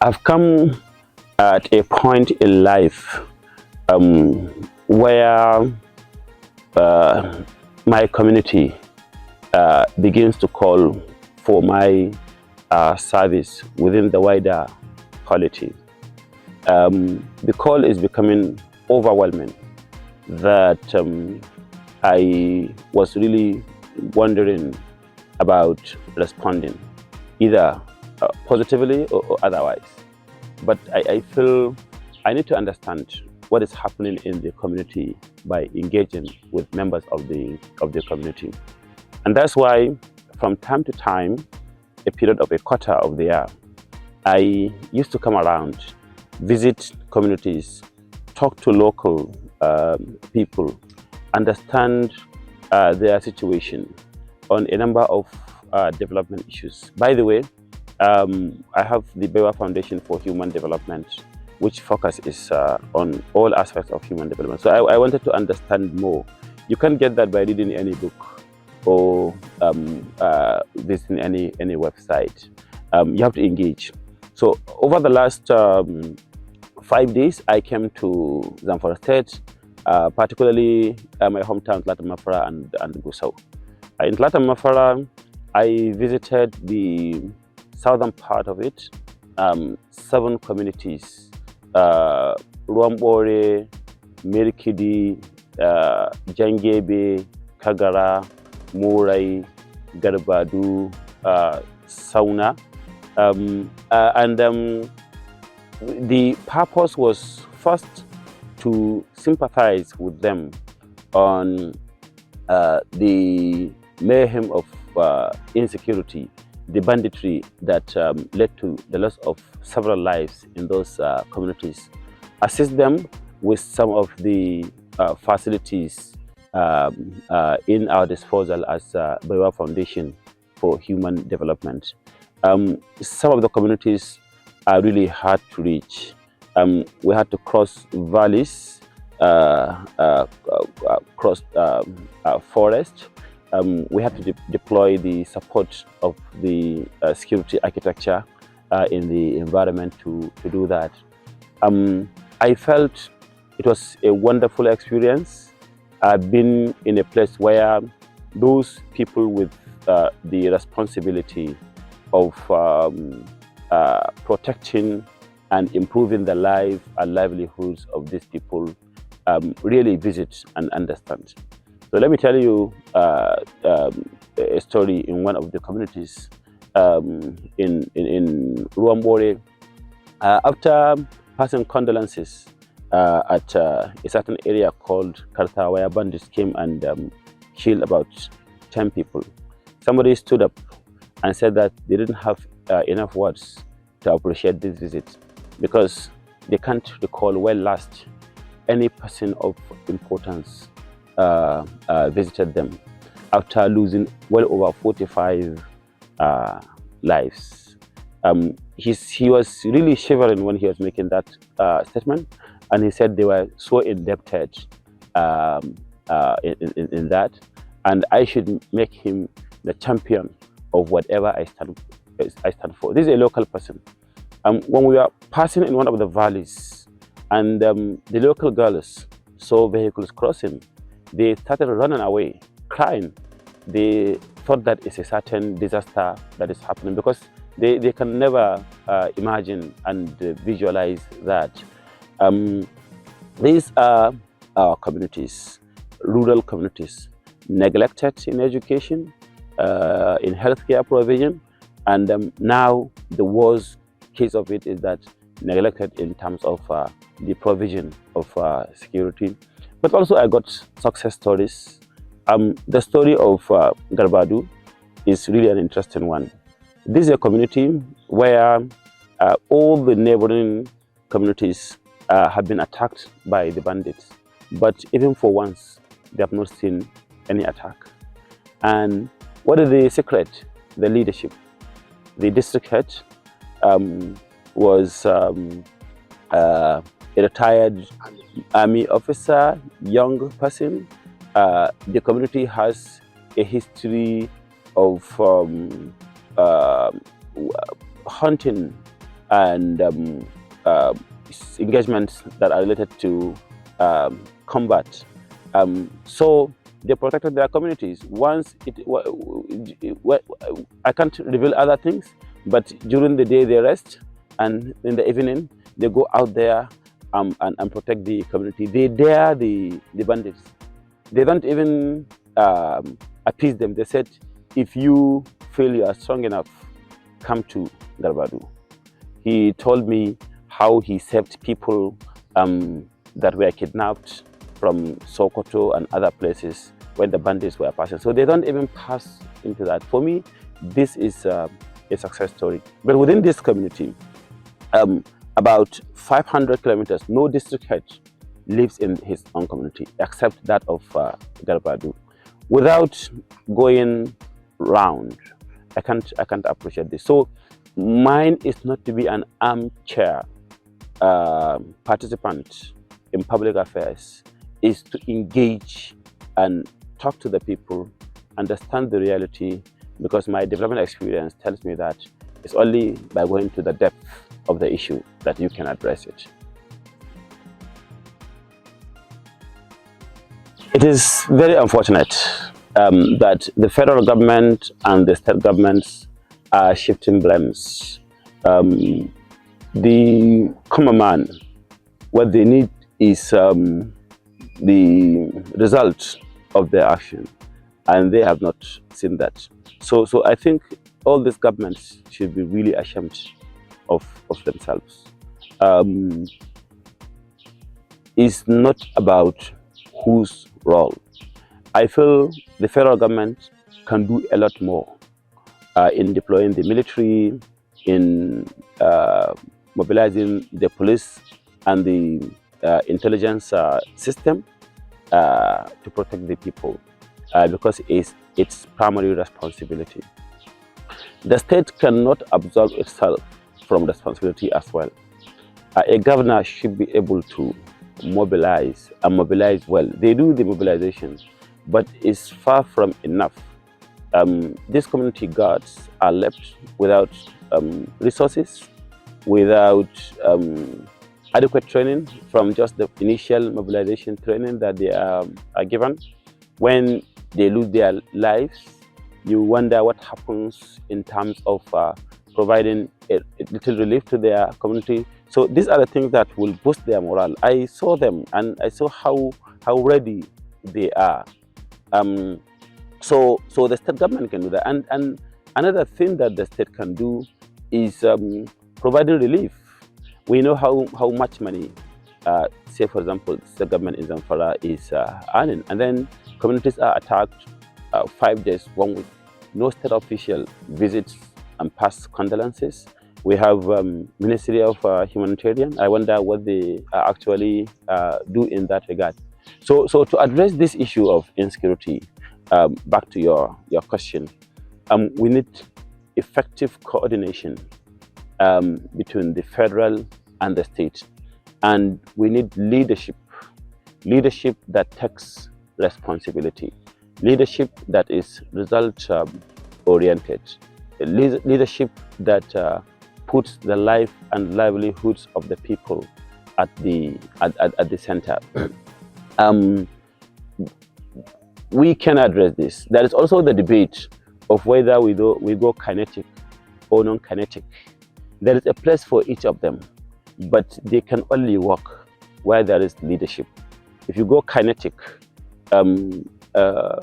I've come at a point in life where my community begins to call for my service within the wider polity. The call is becoming overwhelming that I was really wondering about responding, either positively or otherwise. But I feel I need to understand what is happening in the community by engaging with members of the community. And that's why from time to time, a period of a quarter of the year, I used to come around, visit communities, talk to local people, understand their situation on a number of development issues. By the way, I have the Barau Foundation for Human Development, which focus is on all aspects of human development. So I wanted to understand more. You can't get that by reading any book or visiting any website. You have to engage. So over the last 5 days, I came to Zamfara State, particularly my hometown, Mafara and Gusau. In Mafara, I visited the southern part of it, 7 communities, Ruambore, Mirkidi, Jangebe, Kagara, Murai, Garbadu, Sauna. The purpose was first to sympathize with them on the mayhem of insecurity, the banditry that led to the loss of several lives in those communities, assist them with some of the facilities in our disposal as Barau Foundation for Human Development. Some of the communities are really hard to reach. We had to cross valleys, cross forest. We had to deploy the support of the security architecture in the environment to do that. I felt it was a wonderful experience. I've been in a place where those people with the responsibility of protecting and improving the life and livelihoods of these people really visit and understand. So let me tell you a story in one of the communities in Ruambore. After passing condolences at a certain area called Karta, where bandits came and killed about 10 people, somebody stood up and said that they didn't have enough words to appreciate this visit because they can't recall when last any person of importance visited them after losing well over 45 lives. He was really shivering when he was making that statement, and he said they were so indebted in that, and I should make him the champion of whatever I stand for. This is a local person. When we were passing in one of the valleys, and the local girls saw vehicles crossing, they started running away, crying. They thought that it's a certain disaster that is happening because they can never imagine and visualize that. These are our communities, rural communities, neglected in education, in healthcare provision, and now the worst case of it is that neglected in terms of the provision of security. But also I got success stories. The story of Garbadu is really an interesting one. This is a community where all the neighboring communities have been attacked by the bandits, but even for once they have not seen any attack. And what is the secret? The leadership. The district head was a retired army officer, young person. The community has a history of hunting and engagements that are related to combat. So they protected their communities. Once I can't reveal other things, but during the day they rest, and in the evening they go out there and protect the community. They dare the bandits. They don't even appease them. They said, if you feel you are strong enough, come to Garbadu. He told me how he saved people that were kidnapped from Sokoto and other places when the bandits were passing. So they don't even pass into that. For me, this is a success story. But within this community, about 500 kilometers, no district head lives in his own community except that of Garbadu. Without going round, I can't appreciate this. So mine is not to be an armchair participant in public affairs, is to engage and talk to the people, understand the reality, because my development experience tells me that it's only by going to the depth of the issue that you can address it. It is very unfortunate that the federal government and the state governments are shifting blames. The common man, what they need is the result of their action, and they have not seen that. So I think all these governments should be really ashamed of themselves. It's not about whose role. I feel the federal government can do a lot more in deploying the military, in mobilizing the police and the intelligence system to protect the people, because it's its primary responsibility. The state cannot absolve itself from responsibility as well. A governor should be able to mobilize and mobilize well. They do the mobilization, but it's far from enough. These community guards are left without resources, without adequate training from just the initial mobilization training that they are given. When they lose their lives, you wonder what happens in terms of providing a little relief to their community. So these are the things that will boost their morale. I saw them and I saw how ready they are. So the state government can do that. And another thing that the state can do is providing relief. We know how much money, say for example, the state government in Zamfara is earning, and then communities are attacked 5 days, 1 week. No state official visits and pass condolences. We have Ministry of Humanitarian. I wonder what they actually do in that regard. So to address this issue of insecurity, back to your question, we need effective coordination between the federal and the state, and we need leadership that takes responsibility, leadership that is result oriented, leadership that puts the life and livelihoods of the people at the center. We can address this. There is also the debate of whether we go kinetic or non-kinetic. There is a place for each of them, but they can only work where there is leadership. If you go kinetic, and there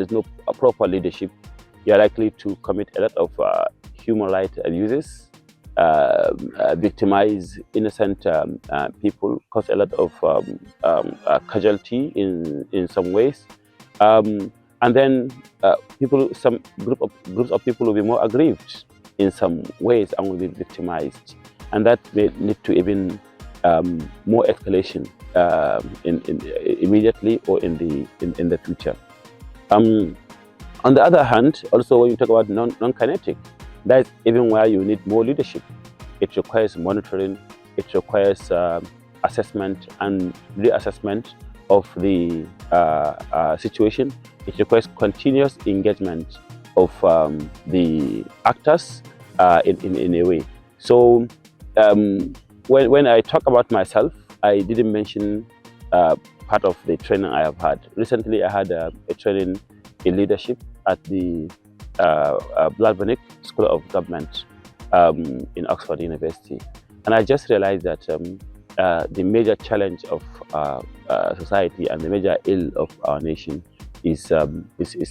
is no proper leadership, you are likely to commit a lot of human rights abuses, victimize innocent people, cause a lot of casualty in some ways, and then some groups of people will be more aggrieved in some ways and will be victimized, and that may lead to even more escalation immediately or in the future. On the other hand, also when you talk about non-kinetic, that's even where you need more leadership. It requires monitoring, it requires assessment and reassessment of the situation. It requires continuous engagement of the actors in a way. So when I talk about myself, I didn't mention part of the training I have had. Recently, I had a training in leadership at the Bladbonic School of Government in Oxford University. And I just realized that the major challenge of society and the major ill of our nation is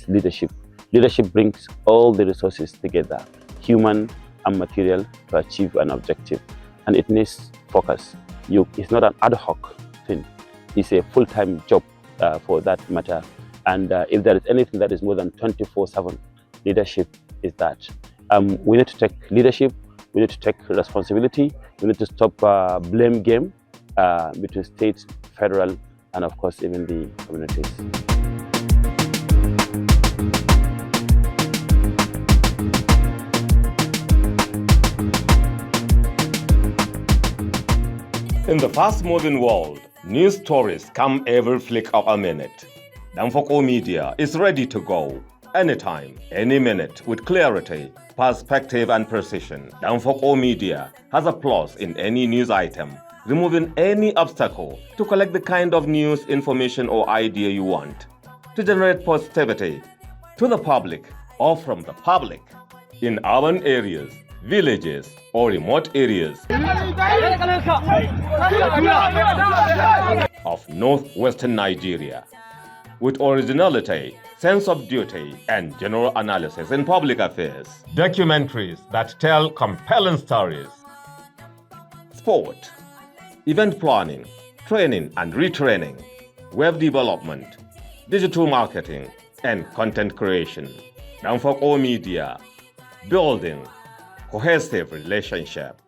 leadership. Leadership brings all the resources together, human and material, to achieve an objective. And it needs focus. It's not an ad hoc thing. It's a full-time job for that matter. And if there is anything that is more than 24/7, leadership is that. We need to take leadership. We need to take responsibility. We need to stop blame game between state, federal, and of course even the communities. In the fast-moving world, news stories come every flick of a minute. Danfoko Media is ready to go anytime, any minute with clarity, perspective and precision. Danfoko Media has a plus in any news item, removing any obstacle to collect the kind of news, information or idea you want, to generate positivity to the public or from the public in urban areas, villages or remote areas of northwestern Nigeria, with originality, sense of duty, and general analysis in public affairs. Documentaries that tell compelling stories. Sport, event planning, training and retraining, web development, digital marketing, and content creation. Danfoko Media, building cohesive relationship.